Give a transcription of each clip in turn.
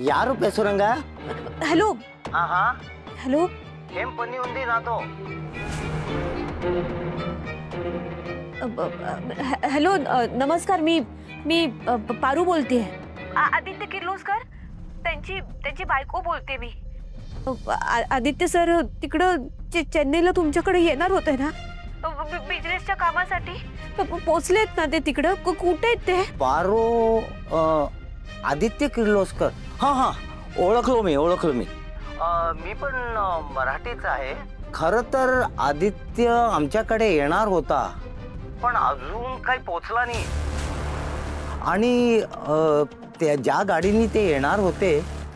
ಯಾರು ಪೆಸುರಂಗ? ಹಲೋ. ಆಹಾ ಹಲೋ. ಏನ್ ಪನ್ನಿ ಉಂದಿ ನಾತೋ? हॅलो नमस्कार. मी पारू बोलते. आदित्य किर्लोस्कर त्यांची बायको बोलते मी. आदित्य सर तिकडं चेन्नईला तुमच्याकडे येणार होते ना बिझनेसच्या कामासाठी. पोचलेत ना ते तिकडं? कुठे आहेत ते? पारू आदित्य किर्लोस्कर. हा हा ओळखलो मी. मी पण मराठीच आहे. खरं तर आदित्य आमच्याकडे येणार होता पण अजून काही पोचला नाही. आणि ज्या गाडीने ते येणार होते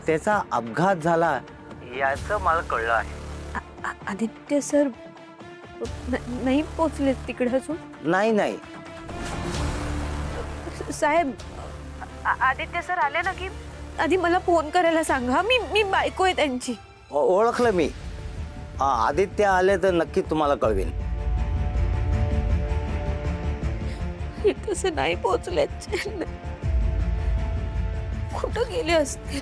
त्याचा अपघात झाला याचं मला कळलं आहे. आदित्य सर नाही पोचले तिकडे अजून? नाही साहेब, आदित्य सर आले ना की आधी मला फोन करायला सांगा. मी बायको आहे त्यांची. ओळखलं मी. आदित्य आले तर नक्की तुम्हाला कळवेन. तसे नाही पोहोचले. कुठं गेले असते?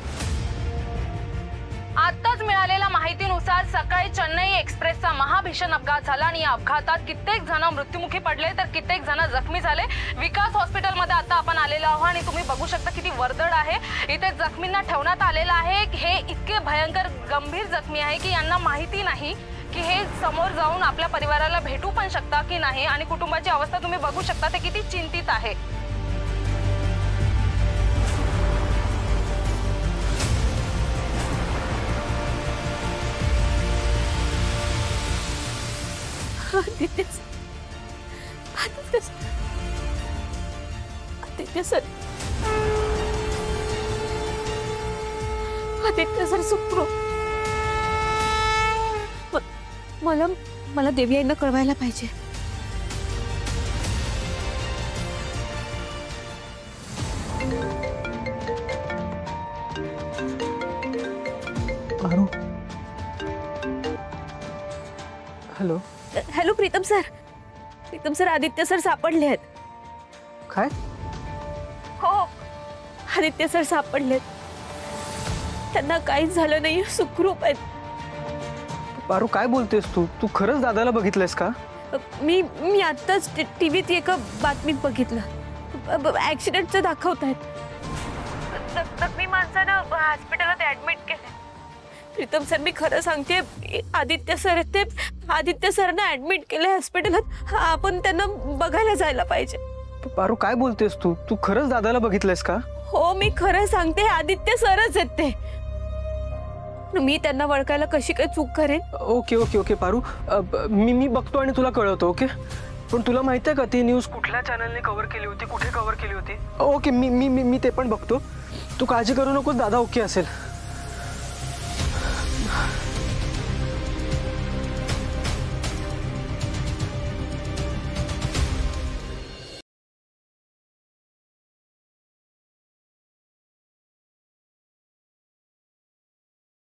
आताच मिळालेल्या माहितीनुसार सकाळी चेन्नई एक्सप्रेसचा महाभीषण अपघात झाला आणि या अपघातात कित्येक जण मृत्युमुखी पडले तर कित्येक जण जखमी झाले. विकास हॉस्पिटलमध्ये आता आपण आलेलो आहोत आणि तुम्ही बघू शकता किती वर्दळ आहे. इथे जखमींना ठेवण्यात आलेलं आहे. हे इतके भयंकर गंभीर जखमी आहे की यांना माहिती नाही की हे समोर जाऊन आपल्या परिवाराला भेटू पण शकता की नाही. आणि कुटुंबाची अवस्था तुम्ही बघू शकता ते किती चिंतित आहे. आदित्य सर सुप्रो. मला देवी यांना कळवायला पाहिजे. Hello. Hello Pritam sir, Aditya sir सापडले आहेत. काय? हो, आदित्य सर सापडलेत. त्यांना काहीच झालं नाही, सुखरूप आहेत. पारू काय बोलतेस तू? तू खरंच दादाला बघितलंस का? मी आत्ताच टीव्हीत एका बातमीत बघितलं. ऍक्सिडेंटचं दाखवतायत. जखमी माणसानं हॉस्पिटलात ऍडमिट केलं. प्रीतम सर, मी खरं सांगते, आदित्य सरना ऍडमिट केलं हॉस्पिटलात. आपण त्यांना बघायला जायला पाहिजे. पारू काय बोलतेस तू? तू खरंच दादाला बघितलंस का? हो, मी खरं सांगते, आदित्य सरच आहेत ते. मी त्यांना ओळखायला कशी काय चूक करेन? ओके पारू, मी बघतो आणि तुला कळवतो. ओके. पण तुला माहिती आहे का ती न्यूज कुठल्या चॅनलने कव्हर केली होती, कुठे कव्हर केली होती? ओके, मी ते पण बघतो. तू काळजी करू नकोस, दादा ओके असेल.